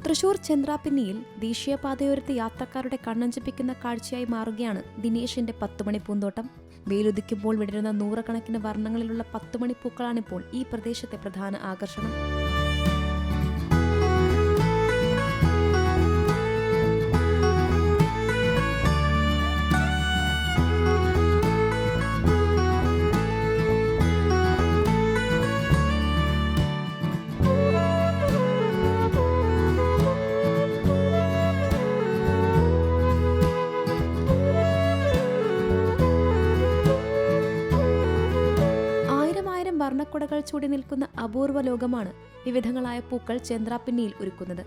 തൃശൂർ ചന്ദ്രാപിന്നിയിൽ ദേശീയപാതയോരത്ത് യാത്രക്കാരുടെ കണ്ണഞ്ചിപ്പിക്കുന്ന കാഴ്ചയായി മാറുകയാണ് ദിനേശിന്റെ 10 മണി പൂന്തോട്ടം. വെയിലുദിക്കുമ്പോൾ വിടരുന്ന നൂറുകണക്കിന് വർണ്ണങ്ങളിലുള്ള 10 മണി പൂക്കളാണിപ്പോൾ ഈ പ്രദേശത്തെ പ്രധാന ആകർഷണം. വർണ്ണക്കുടകൾ ചൂടി നിൽക്കുന്ന അപൂർവ ലോകമാണ് വിവിധങ്ങളായ പൂക്കൾ ചന്ദ്രാപിന്നിയിൽ ഒരുക്കുന്നത്.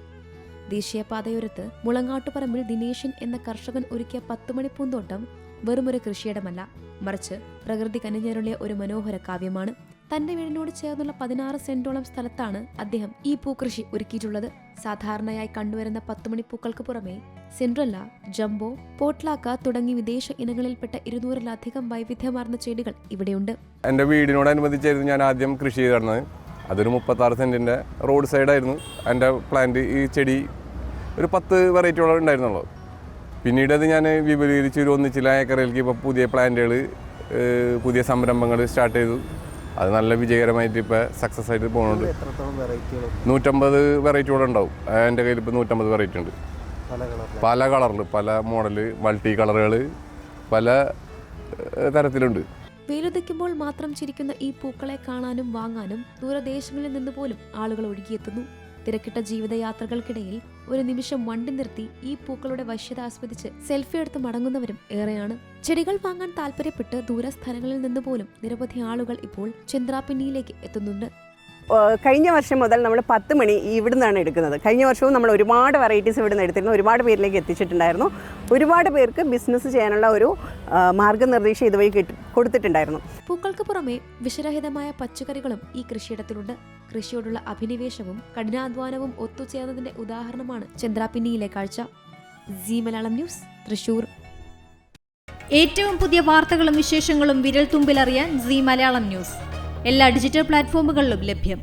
ദേശീയപാതയോരത്ത് മുളങ്ങാട്ടുപറമ്പിൽ ദിനേശൻ എന്ന കർഷകൻ ഒരുക്കിയ 10 മണി പൂന്തോട്ടം വെറുമൊരു കൃഷിയിടമല്ല, മറിച്ച് പ്രകൃതി കനിഞ്ഞരുളിയ ഒരു മനോഹര കാവ്യമാണ്. തന്റെ വീടിനോട് ചേർന്നുള്ള 16 സെന്റോളം സ്ഥലത്താണ് അദ്ദേഹം ഈ പൂക്കൃഷി ഒരുക്കിയിട്ടുള്ളത്. സാധാരണയായി കണ്ടുവരുന്ന 10 മണി പൂക്കൾക്ക് പുറമെ സിൻഡ്രല്ല, ജംബോ, പോട്ട്ലാക്ക തുടങ്ങി വിദേശ ഇനങ്ങളിൽപ്പെട്ട 200-ലധികം വൈവിധ്യമാർന്ന ചെടികൾ ഇവിടെയുണ്ട്. എൻ്റെ വീടിനോടനുബന്ധിച്ചായിരുന്നു ഞാൻ ആദ്യം കൃഷി ചെയ്ത് നടന്നത്. അതൊരു 36 സെന്റിൻ്റെ റോഡ് സൈഡായിരുന്നു. എൻ്റെ പ്ലാന്റ് ഈ ചെടി ഒരു 10 വെറൈറ്റിയോളം ഉണ്ടായിരുന്നുള്ളൂ. പിന്നീട് അത് ഞാൻ വിപുലീകരിച്ച് ഒരു 1 ഏക്കറിലേക്ക് ഇപ്പോൾ പുതിയ പ്ലാന്റുകൾ, പുതിയ സംരംഭങ്ങൾ സ്റ്റാർട്ട് ചെയ്തു. അത് നല്ല വിജയകരമായിട്ട് ഇപ്പോൾ സക്സസ് ആയിട്ട് പോകുന്നുണ്ട്. 150 വെറൈറ്റിയോളം ഉണ്ടാവും. എൻ്റെ കയ്യിൽ ഇപ്പോൾ 150 വെറൈറ്റി ഉണ്ട്. പല കളറിൽ, പല മോഡല്, മൾട്ടി കളറുകൾ, പല തരത്തിലുണ്ട്. വെയിലുദിക്കുമ്പോൾ മാത്രം ചിരിക്കുന്ന ഈ പൂക്കളെ കാണാനും വാങ്ങാനും ദൂരദേശങ്ങളിൽ നിന്ന് പോലും ആളുകൾ ഒഴുകിയെത്തുന്നു. തിരക്കിട്ട ജീവിതയാത്രകൾക്കിടയിൽ ഒരു നിമിഷം വണ്ടി നിർത്തി ഈ പൂക്കളുടെ വശ്യത ആസ്വദിച്ച് സെൽഫി എടുത്ത് മടങ്ങുന്നവരും ഏറെയാണ്. ചെടികൾ വാങ്ങാൻ താല്പര്യപ്പെട്ട് ദൂരസ്ഥലങ്ങളിൽ നിന്ന് പോലും നിരവധി ആളുകൾ ഇപ്പോൾ ചന്ദ്രാപിന്നിയിലേക്ക് എത്തുന്നുണ്ട്. കഴിഞ്ഞ വർഷം മുതൽ നമ്മൾ 10 മണി ഇവിടെ നിന്നാണ് എടുക്കുന്നത്. കഴിഞ്ഞ വർഷവും നമ്മൾ ഒരുപാട് വെറൈറ്റീസ് ഇവിടെ നിന്ന് എടുത്തിരുന്നു. ഒരുപാട് പേരിലേക്ക് എത്തിച്ചിട്ടുണ്ടായിരുന്നു. ഒരുപാട് പേർക്ക് ബിസിനസ് ചെയ്യാനുള്ള ഒരു മാർഗ്ഗനിർദ്ദേശം ഇതുവഴി കൊടുത്തിട്ടുണ്ടായിരുന്നു. പൂക്കൾക്ക് പുറമെ വിഷരഹിതമായ പച്ചക്കറികളും ഈ കൃഷിയിടത്തിലുണ്ട്. കൃഷിയോടുള്ള അഭിനിവേശവും കഠിനാധ്വാനവും ഒത്തുചേർന്നതിന്റെ ഉദാഹരണമാണ് ചന്ദ്രാപിന്നിയിലെ കാഴ്ച. സീ മലയാളം ന്യൂസ്, തൃശൂർ. ഏറ്റവും പുതിയ വാർത്തകളും വിശേഷങ്ങളും വിരൽ തുമ്പിലറിയാൻ സീ മലയാളം ന്യൂസ് എല്ലാ ഡിജിറ്റൽ പ്ലാറ്റ്ഫോമുകളിലും ലഭ്യം.